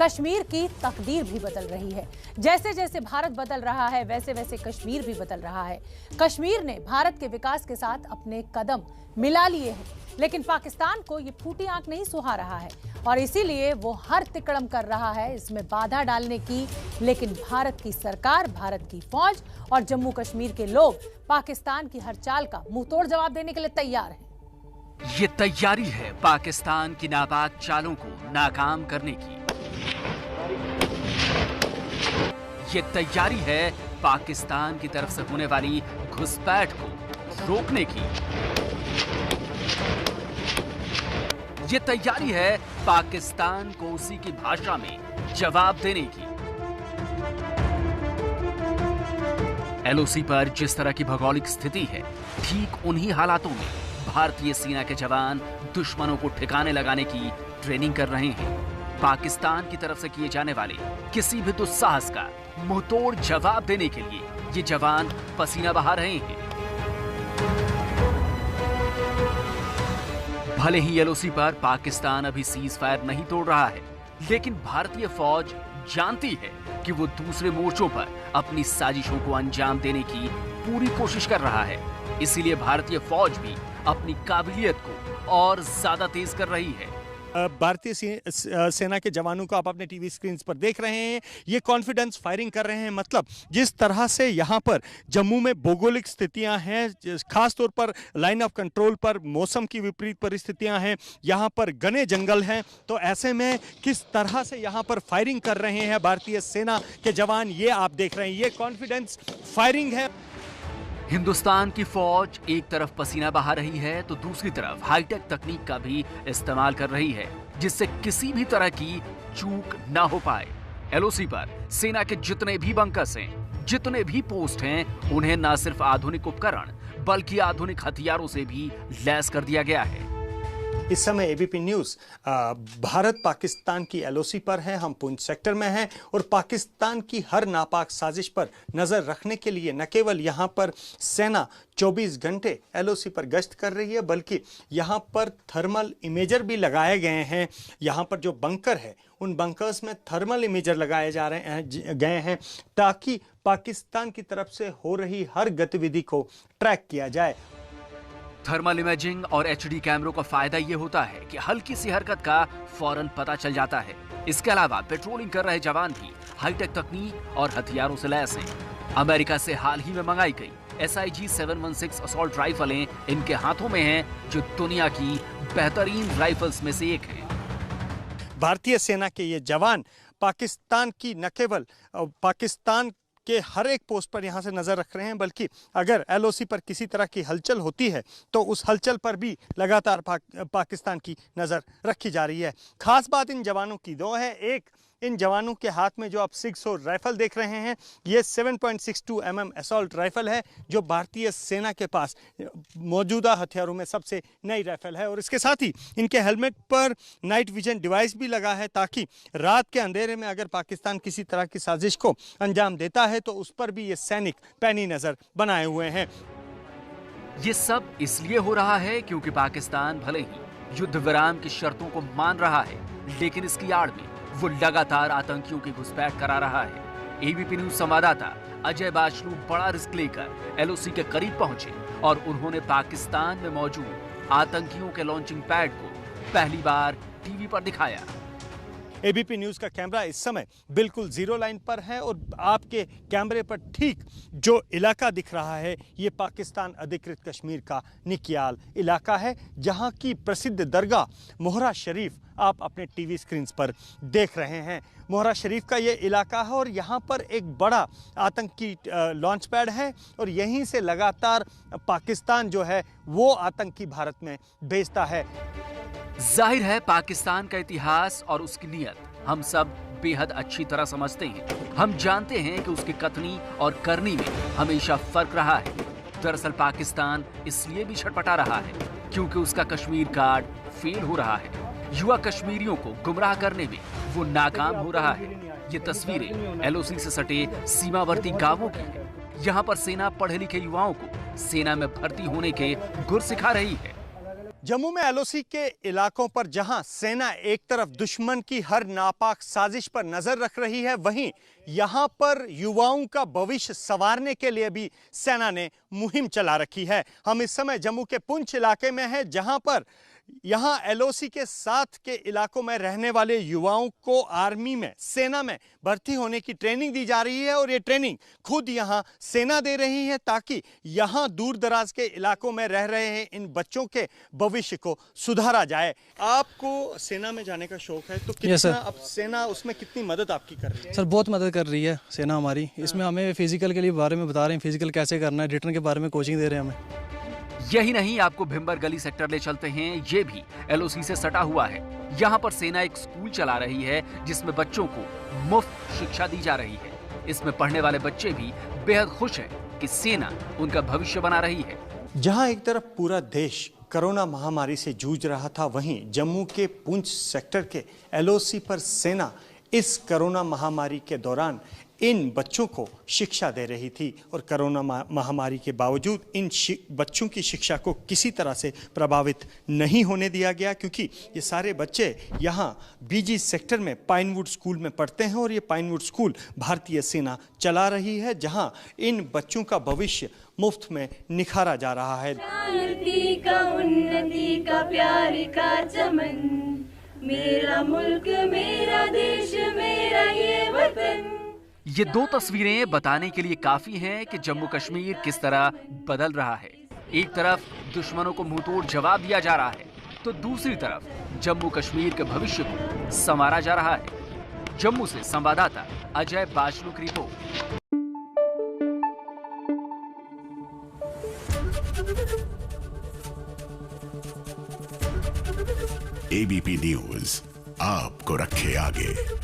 कश्मीर की तकदीर भी बदल रही है। जैसे जैसे भारत बदल रहा है वैसे वैसे कश्मीर भी बदल रहा है। कश्मीर ने भारत के विकास के साथ अपने कदम मिला लिए हैं, लेकिन पाकिस्तान को ये फूटी आंख नहीं सुहा रहा है और इसीलिए वो हर तिकड़म कर रहा है इसमें बाधा डालने की। लेकिन भारत की सरकार, भारत की फौज और जम्मू कश्मीर के लोग पाकिस्तान की हर चाल का मुंहतोड़ जवाब देने के लिए तैयार हैं। ये तैयारी है पाकिस्तान की नापाक चालों को नाकाम करने की। ये तैयारी है पाकिस्तान की तरफ से होने वाली घुसपैठ को रोकने की। ये तैयारी है पाकिस्तान को उसी की भाषा में जवाब देने की। एलओसी पर जिस तरह की भौगोलिक स्थिति है, ठीक उन्हीं हालातों में भारतीय सेना के जवान दुश्मनों को ठिकाने लगाने की ट्रेनिंग कर रहे हैं। पाकिस्तान की तरफ से किए जाने वाले किसी भी दुस्साहस का मुंहतोड़ जवाब देने के लिए ये जवान पसीना बहा रहे हैं। भले ही एलओसी पर पाकिस्तान अभी सीज फायर नहीं तोड़ रहा है, लेकिन भारतीय फौज जानती है कि वो दूसरे मोर्चों पर अपनी साजिशों को अंजाम देने की पूरी कोशिश कर रहा है। इसीलिए भारतीय फौज भी अपनी काबिलियत को और ज्यादा तेज कर रही है। भारतीय सेना के जवानों को आप अपने टीवी स्क्रीन पर देख रहे हैं। ये कॉन्फिडेंस फायरिंग कर रहे हैं। मतलब जिस तरह से यहाँ पर जम्मू में भौगोलिक स्थितियाँ हैं, खास तौर पर लाइन ऑफ कंट्रोल पर मौसम की विपरीत परिस्थितियाँ हैं, यहाँ पर घने जंगल हैं, तो ऐसे में किस तरह से यहाँ पर फायरिंग कर रहे हैं भारतीय सेना के जवान, ये आप देख रहे हैं। ये कॉन्फिडेंस फायरिंग है। हिंदुस्तान की फौज एक तरफ पसीना बहा रही है तो दूसरी तरफ हाईटेक तकनीक का भी इस्तेमाल कर रही है, जिससे किसी भी तरह की चूक ना हो पाए। एलओसी पर सेना के जितने भी बंकर्स हैं, जितने भी पोस्ट हैं, उन्हें न सिर्फ आधुनिक उपकरण बल्कि आधुनिक हथियारों से भी लैस कर दिया गया है। इस समय एबीपी न्यूज़ भारत पाकिस्तान की एलओसी पर है। हम पुंछ सेक्टर में हैं और पाकिस्तान की हर नापाक साजिश पर नज़र रखने के लिए न केवल यहाँ पर सेना 24 घंटे एलओसी पर गश्त कर रही है, बल्कि यहाँ पर थर्मल इमेजर भी लगाए गए हैं। यहाँ पर जो बंकर है, उन बंकर्स में थर्मल इमेजर लगाए जा रहे गए हैं ताकि पाकिस्तान की तरफ से हो रही हर गतिविधि को ट्रैक किया जाए। थर्मल इमेजिंग और एचडी कैमरों का फायदा ये होता है कि हल्की सी हरकत का फौरन पता चल जाता है। इसके अलावा पेट्रोलिंग कर रहे जवान भी हाईटेक तकनीक और हथियारों से लैस हैं। अमेरिका से हाल ही में मंगाई गई SIG 716 असॉल्ट राइफलें इनके हाथों में हैं, जो दुनिया की बेहतरीन राइफल्स में से एक है। भारतीय सेना के ये जवान पाकिस्तान की न केवल पाकिस्तान के हर एक पोस्ट पर यहाँ से नज़र रख रहे हैं, बल्कि अगर एलओसी पर किसी तरह की हलचल होती है तो उस हलचल पर भी लगातार पाकिस्तान की नज़र रखी जा रही है। खास बात इन जवानों की दो है। एक, इन जवानों के हाथ में जो आप 6 राइफल देख रहे हैं, ये 7.62 mm असॉल्ट राइफल है, जो भारतीय सेना के पास मौजूदा हथियारों में सबसे नई राइफल है। और इसके साथ ही इनके हेलमेट पर नाइट विजन डिवाइस भी लगा है, ताकि रात के अंधेरे में अगर पाकिस्तान किसी तरह की साजिश को अंजाम देता है तो उस पर भी ये सैनिक पैनी नज़र बनाए हुए हैं। ये सब इसलिए हो रहा है क्योंकि पाकिस्तान भले ही युद्ध विराम की शर्तों को मान रहा है, लेकिन इसकी आड़ में वो लगातार आतंकियों की घुसपैठ करा रहा है। एबीपी न्यूज संवाददाता अजय बाचलू बड़ा रिस्क लेकर एलओसी के करीब पहुंचे और उन्होंने पाकिस्तान में मौजूद आतंकियों के लॉन्चिंग पैड को पहली बार टीवी पर दिखाया। एबीपी न्यूज़ का कैमरा इस समय बिल्कुल जीरो लाइन पर है और आपके कैमरे पर ठीक जो इलाका दिख रहा है, ये पाकिस्तान अधिकृत कश्मीर का निकियाल इलाका है, जहां की प्रसिद्ध दरगाह मोहरा शरीफ आप अपने टीवी स्क्रीन पर देख रहे हैं। मोहरा शरीफ का ये इलाका है और यहाँ पर एक बड़ा आतंकी लॉन्च पैड है और यहीं से लगातार पाकिस्तान जो है वो आतंकी भारत में भेजता है। जाहिर है पाकिस्तान का इतिहास और उसकी नीयत हम सब बेहद अच्छी तरह समझते हैं। हम जानते हैं कि उसकी कथनी और करनी में हमेशा फर्क रहा है। दरअसल पाकिस्तान इसलिए भी छटपटा रहा है क्योंकि उसका कश्मीर कार्ड फेल हो रहा है। युवा कश्मीरियों को गुमराह करने में वो नाकाम हो रहा है। ये तस्वीरें एलओसी से सटे सीमावर्ती गांवों की है। यहाँ पर सेना पढ़े लिखे युवाओं को सेना में भर्ती होने के गुर सिखा रही है। जम्मू में एलओसी के इलाकों पर जहां सेना एक तरफ दुश्मन की हर नापाक साजिश पर नजर रख रही है, वहीं यहां पर युवाओं का भविष्य संवारने के लिए भी सेना ने मुहिम चला रखी है। हम इस समय जम्मू के पुंछ इलाके में हैं, जहां पर यहां एलओसी के साथ के इलाकों में रहने वाले युवाओं को आर्मी में, सेना में भर्ती होने की ट्रेनिंग दी जा रही है और ये ट्रेनिंग खुद यहां सेना दे रही है ताकि यहां दूर दराज के इलाकों में रह रहे हैं इन बच्चों के भविष्य को सुधारा जाए। आपको सेना में जाने का शौक है तो कितना अब सेना उसमें कितनी मदद आपकी कर रही है? सर बहुत मदद कर रही है सेना हमारी। इसमें हमें फिजिकल के लिए बारे में बता रहे हैं, फिजिकल कैसे करना है, रिटर्न के बारे में कोचिंग दे रहे हैं हमें। यही नहीं, आपको भिम्बर गली सेक्टर ले चलते हैं, ये भी एलओसी से सटा हुआ है। यहाँ पर सेना एक स्कूल चला रही है जिसमें बच्चों को मुफ्त शिक्षा दी जा रही है। इसमें पढ़ने वाले बच्चे भी बेहद खुश हैं कि सेना उनका भविष्य बना रही है। जहां एक तरफ पूरा देश कोरोना महामारी से जूझ रहा था, वहीं जम्मू के पुंछ सेक्टर के एलओसी पर सेना इस कोरोना महामारी के दौरान इन बच्चों को शिक्षा दे रही थी और कोरोना महामारी के बावजूद इन बच्चों की शिक्षा को किसी तरह से प्रभावित नहीं होने दिया गया, क्योंकि ये सारे बच्चे यहाँ बीजी सेक्टर में पाइनवुड स्कूल में पढ़ते हैं और ये पाइनवुड स्कूल भारतीय सेना चला रही है, जहाँ इन बच्चों का भविष्य मुफ्त में निखारा जा रहा है। शांति का, उन्नति का, प्यार का चमन, मेरा मुल्क, मेरा देश, मेरा ये वतन। ये दो तस्वीरें बताने के लिए काफी हैं कि जम्मू कश्मीर किस तरह बदल रहा है। एक तरफ दुश्मनों को मुंहतोड़ जवाब दिया जा रहा है तो दूसरी तरफ जम्मू कश्मीर के भविष्य को संवारा जा रहा है। जम्मू से संवाददाता अजय बाचलू की रिपोर्ट। एबीपी न्यूज आपको रखे आगे।